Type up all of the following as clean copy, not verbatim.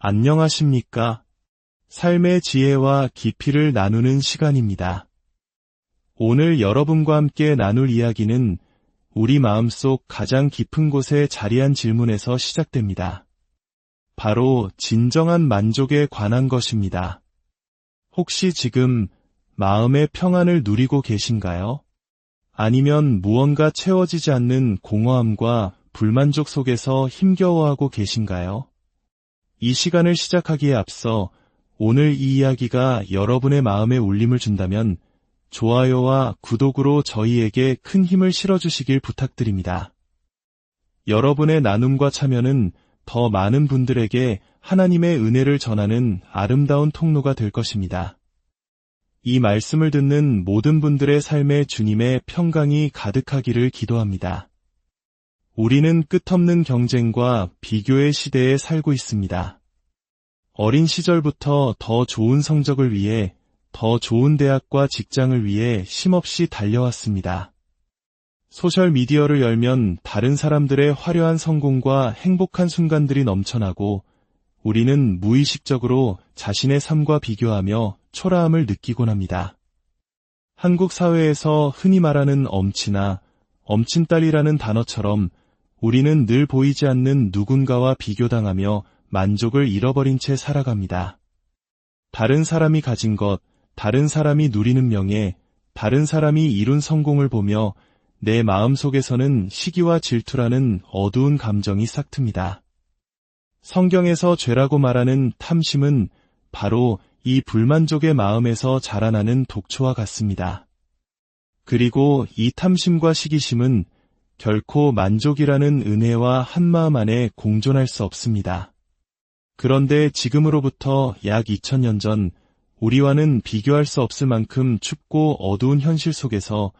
안녕하십니까? 삶의 지혜와 깊이를 나누는 시간입니다. 오늘 여러분과 함께 나눌 이야기는 우리 마음속 가장 깊은 곳에 자리한 질문에서 시작됩니다. 바로 진정한 만족에 관한 것입니다. 혹시 지금 마음의 평안을 누리고 계신가요? 아니면 무언가 채워지지 않는 공허함과 불만족 속에서 힘겨워하고 계신가요? 이 시간을 시작하기에 앞서 오늘 이 이야기가 여러분의 마음에 울림을 준다면 좋아요와 구독으로 저희에게 큰 힘을 실어주시길 부탁드립니다. 여러분의 나눔과 참여는 더 많은 분들에게 하나님의 은혜를 전하는 아름다운 통로가 될 것입니다. 이 말씀을 듣는 모든 분들의 삶에 주님의 평강이 가득하기를 기도합니다. 우리는 끝없는 경쟁과 비교의 시대에 살고 있습니다. 어린 시절부터 더 좋은 성적을 위해, 더 좋은 대학과 직장을 위해 쉼없이 달려왔습니다. 소셜미디어를 열면 다른 사람들의 화려한 성공과 행복한 순간들이 넘쳐나고 우리는 무의식적으로 자신의 삶과 비교하며 초라함을 느끼곤 합니다. 한국 사회에서 흔히 말하는 엄치나 엄친딸이라는 단어처럼 우리는 늘 보이지 않는 누군가와 비교당하며 만족을 잃어버린 채 살아갑니다. 다른 사람이 가진 것, 다른 사람이 누리는 명예, 다른 사람이 이룬 성공을 보며 내 마음속에서는 시기와 질투라는 어두운 감정이 싹틉니다. 성경에서 죄라고 말하는 탐심은 바로 이 불만족의 마음에서 자라나는 독초와 같습니다. 그리고 이 탐심과 시기심은 결코 만족이라는 은혜와 한마음 안에 공존할 수 없습니다. 그런데 지금으로부터 약 2000년 전 우리와는 비교할 수 없을 만큼 춥고 어두운 현실 속에서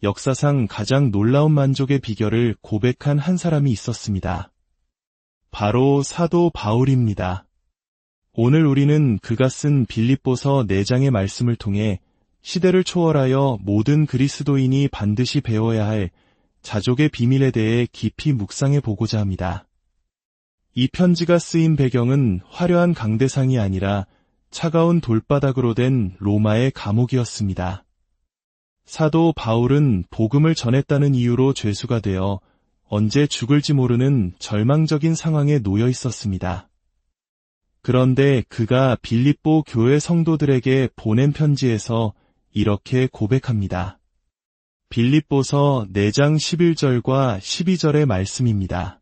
역사상 가장 놀라운 만족의 비결을 고백한 한 사람이 있었습니다. 바로 사도 바울입니다. 오늘 우리는 그가 쓴 빌립보서 4장의 말씀을 통해 시대를 초월하여 모든 그리스도인이 반드시 배워야 할 자족의 비밀에 대해 깊이 묵상해 보고자 합니다. 이 편지가 쓰인 배경은 화려한 강대상이 아니라 차가운 돌바닥으로 된 로마의 감옥이었습니다. 사도 바울은 복음을 전했다는 이유로 죄수가 되어 언제 죽을지 모르는 절망적인 상황에 놓여 있었습니다. 그런데 그가 빌립보 교회 성도들에게 보낸 편지에서 이렇게 고백합니다. 빌립보서 4장 11절과 12절의 말씀입니다.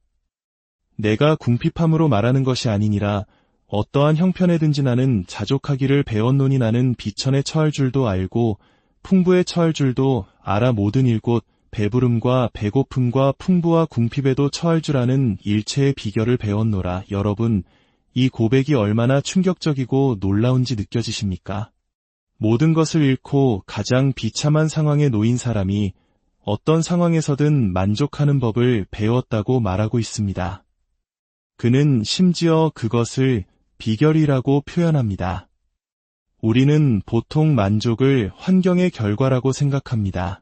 내가 궁핍함으로 말하는 것이 아니니라 어떠한 형편에든지 나는 자족하기를 배웠노니 나는 비천에 처할 줄도 알고 풍부에 처할 줄도 알아 모든 일곳 배부름과 배고픔과 풍부와 궁핍에도 처할 줄 아는 일체의 비결을 배웠노라. 여러분, 이 고백이 얼마나 충격적이고 놀라운지 느껴지십니까? 모든 것을 잃고 가장 비참한 상황에 놓인 사람이 어떤 상황에서든 만족하는 법을 배웠다고 말하고 있습니다. 그는 심지어 그것을 비결이라고 표현합니다. 우리는 보통 만족을 환경의 결과라고 생각합니다.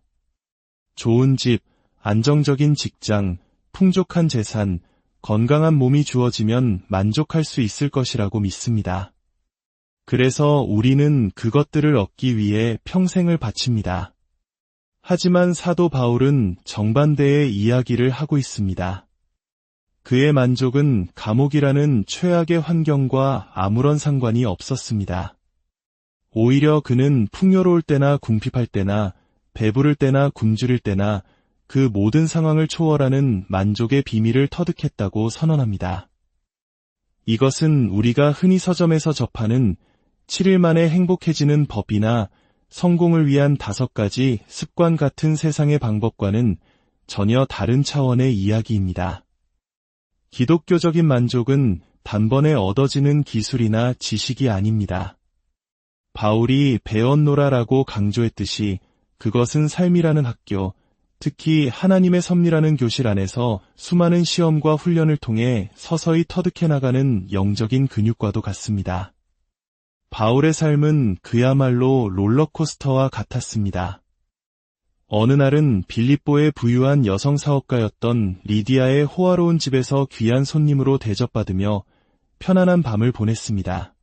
좋은 집, 안정적인 직장, 풍족한 재산, 건강한 몸이 주어지면 만족할 수 있을 것이라고 믿습니다. 그래서 우리는 그것들을 얻기 위해 평생을 바칩니다. 하지만 사도 바울은 정반대의 이야기를 하고 있습니다. 그의 만족은 감옥이라는 최악의 환경과 아무런 상관이 없었습니다. 오히려 그는 풍요로울 때나 궁핍할 때나 배부를 때나 굶주릴 때나 그 모든 상황을 초월하는 만족의 비밀을 터득했다고 선언합니다. 이것은 우리가 흔히 서점에서 접하는 7일 만에 행복해지는 법이나 성공을 위한 5가지 습관 같은 세상의 방법과는 전혀 다른 차원의 이야기입니다. 기독교적인 만족은 단번에 얻어지는 기술이나 지식이 아닙니다. 바울이 배웠노라라고 강조했듯이 그것은 삶이라는 학교, 특히 하나님의 섭리라는 교실 안에서 수많은 시험과 훈련을 통해 서서히 터득해 나가는 영적인 근육과도 같습니다. 바울의 삶은 그야말로 롤러코스터와 같았습니다. 어느 날은 빌립보의 부유한 여성 사업가였던 리디아의 호화로운 집에서 귀한 손님으로 대접받으며 편안한 밤을 보냈습니다.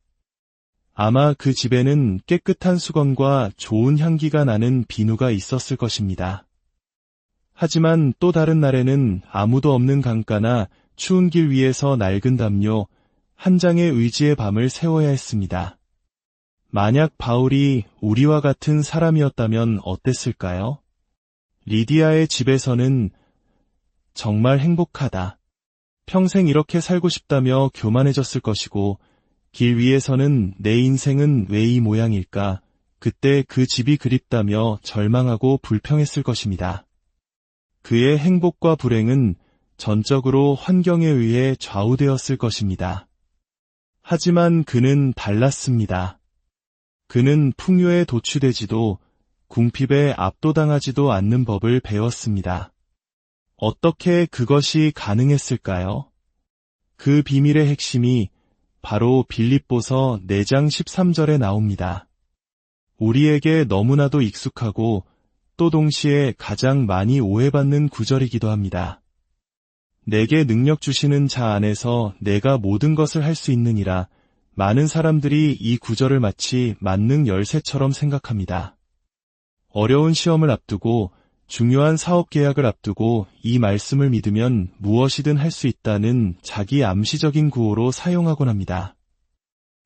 아마 그 집에는 깨끗한 수건과 좋은 향기가 나는 비누가 있었을 것입니다. 하지만 또 다른 날에는 아무도 없는 강가나 추운 길 위에서 낡은 담요 한 장의 의지의 밤을 새워야 했습니다. 만약 바울이 우리와 같은 사람이었다면 어땠을까요? 리디아의 집에서는 정말 행복하다. 평생 이렇게 살고 싶다며 교만해졌을 것이고, 길 위에서는 내 인생은 왜 이 모양일까? 그때 그 집이 그립다며 절망하고 불평했을 것입니다. 그의 행복과 불행은 전적으로 환경에 의해 좌우되었을 것입니다. 하지만 그는 달랐습니다. 그는 풍요에 도취되지도 궁핍에 압도당하지도 않는 법을 배웠습니다. 어떻게 그것이 가능했을까요? 그 비밀의 핵심이 바로 빌립보서 4장 13절에 나옵니다. 우리에게 너무나도 익숙하고 또 동시에 가장 많이 오해받는 구절이기도 합니다. 내게 능력 주시는 자 안에서 내가 모든 것을 할 수 있느니라. 많은 사람들이 이 구절을 마치 만능 열쇠처럼 생각합니다. 어려운 시험을 앞두고 중요한 사업 계약을 앞두고 이 말씀을 믿으면 무엇이든 할 수 있다는 자기 암시적인 구호로 사용하곤 합니다.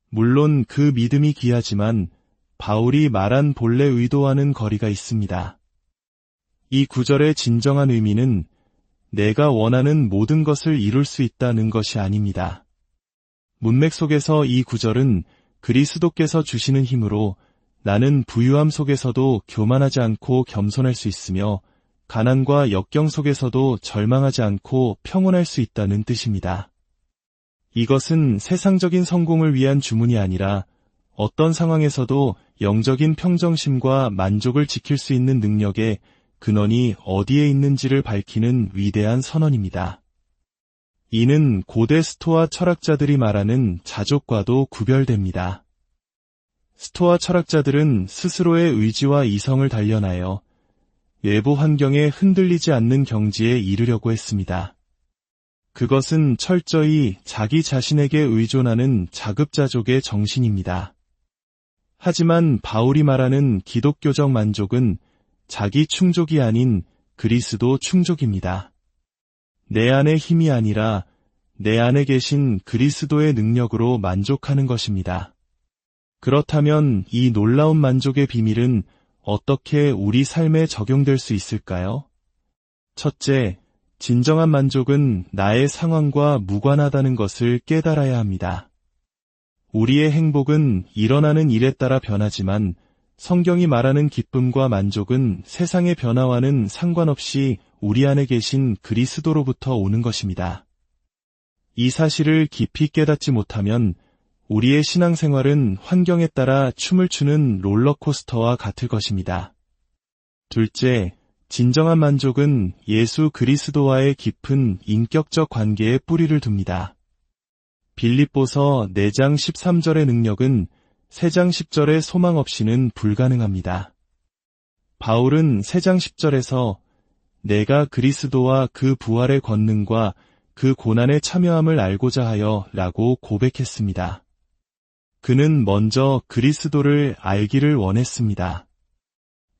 물론 그 믿음이 귀하지만 바울이 말한 본래 의도와는 거리가 있습니다. 이 구절의 진정한 의미는 내가 원하는 모든 것을 이룰 수 있다는 것이 아닙니다. 문맥 속에서 이 구절은 그리스도께서 주시는 힘으로 나는 부유함 속에서도 교만하지 않고 겸손할 수 있으며 가난과 역경 속에서도 절망하지 않고 평온할 수 있다는 뜻입니다. 이것은 세상적인 성공을 위한 주문이 아니라 어떤 상황에서도 영적인 평정심과 만족을 지킬 수 있는 능력의 근원이 어디에 있는지를 밝히는 위대한 선언입니다. 이는 고대 스토아 철학자들이 말하는 자족과도 구별됩니다. 스토아 철학자들은 스스로의 의지와 이성을 단련하여 외부 환경에 흔들리지 않는 경지에 이르려고 했습니다. 그것은 철저히 자기 자신에게 의존하는 자급자족의 정신입니다. 하지만 바울이 말하는 기독교적 만족은 자기 충족이 아닌 그리스도 충족입니다. 내 안의 힘이 아니라 내 안에 계신 그리스도의 능력으로 만족하는 것입니다. 그렇다면 이 놀라운 만족의 비밀은 어떻게 우리 삶에 적용될 수 있을까요? 첫째, 진정한 만족은 나의 상황과 무관하다는 것을 깨달아야 합니다. 우리의 행복은 일어나는 일에 따라 변하지만 성경이 말하는 기쁨과 만족은 세상의 변화와는 상관없이 우리 안에 계신 그리스도로부터 오는 것입니다. 이 사실을 깊이 깨닫지 못하면 우리의 신앙생활은 환경에 따라 춤을 추는 롤러코스터와 같을 것입니다. 둘째, 진정한 만족은 예수 그리스도와의 깊은 인격적 관계에 뿌리를 둡니다. 빌립보서 4장 13절의 능력은 3장 10절의 소망 없이는 불가능합니다. 바울은 3장 10절에서 내가 그리스도와 그 부활의 권능과 그 고난에 참여함을 알고자 하여 라고 고백했습니다. 그는 먼저 그리스도를 알기를 원했습니다.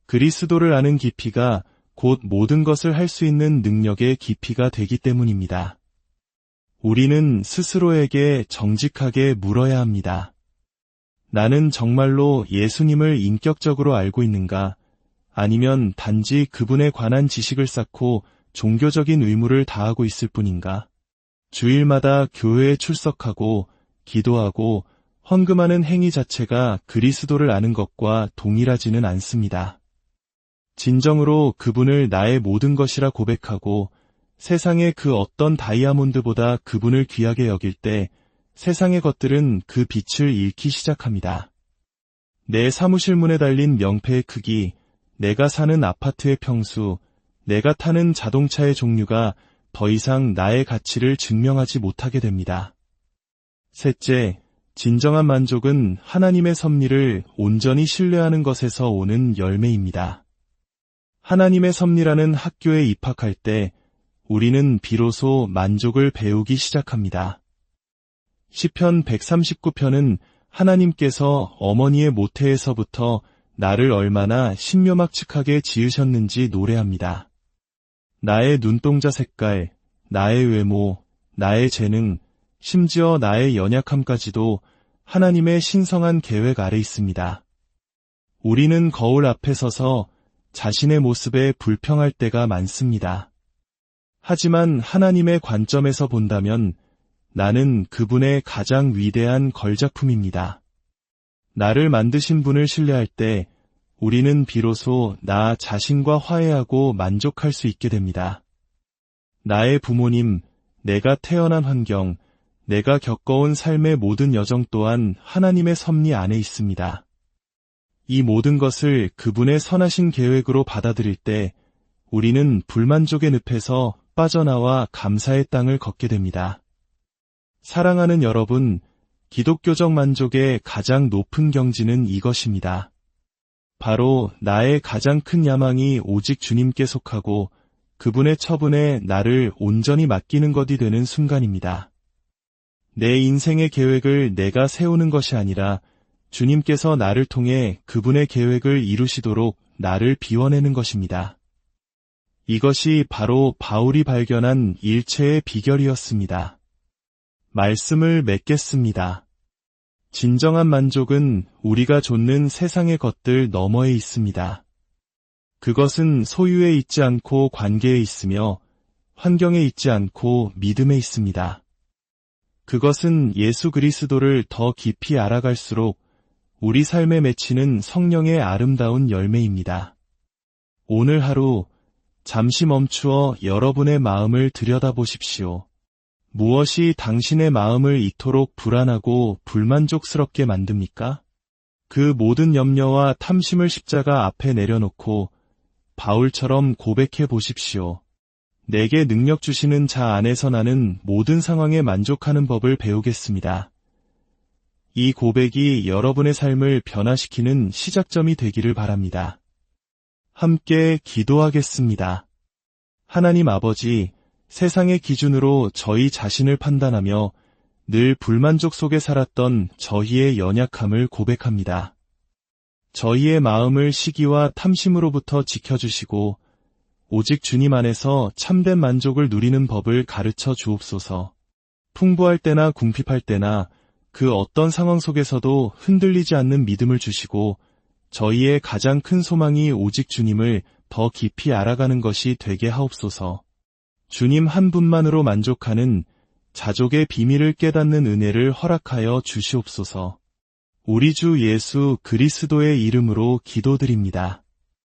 그리스도를 아는 깊이가 곧 모든 것을 할 수 있는 능력의 깊이가 되기 때문입니다. 우리는 스스로에게 정직하게 물어야 합니다. 나는 정말로 예수님을 인격적으로 알고 있는가? 아니면 단지 그분에 관한 지식을 쌓고 종교적인 의무를 다하고 있을 뿐인가? 주일마다 교회에 출석하고 기도하고 헌금하는 행위 자체가 그리스도를 아는 것과 동일하지는 않습니다. 진정으로 그분을 나의 모든 것이라 고백하고 세상의 그 어떤 다이아몬드보다 그분을 귀하게 여길 때 세상의 것들은 그 빛을 잃기 시작합니다. 내 사무실 문에 달린 명패의 크기, 내가 사는 아파트의 평수, 내가 타는 자동차의 종류가 더 이상 나의 가치를 증명하지 못하게 됩니다. 셋째, 진정한 만족은 하나님의 섭리를 온전히 신뢰하는 것에서 오는 열매입니다. 하나님의 섭리라는 학교에 입학할 때 우리는 비로소 만족을 배우기 시작합니다. 시편 139편은 하나님께서 어머니의 모태에서부터 나를 얼마나 신묘막측하게 지으셨는지 노래합니다. 나의 눈동자 색깔, 나의 외모, 나의 재능, 심지어 나의 연약함까지도 하나님의 신성한 계획 아래 있습니다. 우리는 거울 앞에 서서 자신의 모습에 불평할 때가 많습니다. 하지만 하나님의 관점에서 본다면 나는 그분의 가장 위대한 걸작품입니다. 나를 만드신 분을 신뢰할 때 우리는 비로소 나 자신과 화해하고 만족할 수 있게 됩니다. 나의 부모님, 내가 태어난 환경, 내가 겪어온 삶의 모든 여정 또한 하나님의 섭리 안에 있습니다. 이 모든 것을 그분의 선하신 계획으로 받아들일 때 우리는 불만족의 늪에서 빠져나와 감사의 땅을 걷게 됩니다. 사랑하는 여러분, 기독교적 만족의 가장 높은 경지는 이것입니다. 바로 나의 가장 큰 야망이 오직 주님께 속하고 그분의 처분에 나를 온전히 맡기는 것이 되는 순간입니다. 내 인생의 계획을 내가 세우는 것이 아니라 주님께서 나를 통해 그분의 계획을 이루시도록 나를 비워내는 것입니다. 이것이 바로 바울이 발견한 일체의 비결이었습니다. 말씀을 맺겠습니다. 진정한 만족은 우리가 좇는 세상의 것들 너머에 있습니다. 그것은 소유에 있지 않고 관계에 있으며 환경에 있지 않고 믿음에 있습니다. 그것은 예수 그리스도를 더 깊이 알아갈수록 우리 삶에 맺히는 성령의 아름다운 열매입니다. 오늘 하루 잠시 멈추어 여러분의 마음을 들여다보십시오. 무엇이 당신의 마음을 이토록 불안하고 불만족스럽게 만듭니까? 그 모든 염려와 탐심을 십자가 앞에 내려놓고 바울처럼 고백해 보십시오. 내게 능력 주시는 자 안에서 나는 모든 상황에 만족하는 법을 배우겠습니다. 이 고백이 여러분의 삶을 변화시키는 시작점이 되기를 바랍니다. 함께 기도하겠습니다. 하나님 아버지, 세상의 기준으로 저희 자신을 판단하며 늘 불만족 속에 살았던 저희의 연약함을 고백합니다. 저희의 마음을 시기와 탐심으로부터 지켜주시고 오직 주님 안에서 참된 만족을 누리는 법을 가르쳐 주옵소서. 풍부할 때나 궁핍할 때나 그 어떤 상황 속에서도 흔들리지 않는 믿음을 주시고 저희의 가장 큰 소망이 오직 주님을 더 깊이 알아가는 것이 되게 하옵소서. 주님 한 분만으로 만족하는 자족의 비밀을 깨닫는 은혜를 허락하여 주시옵소서. 우리 주 예수 그리스도의 이름으로 기도드립니다.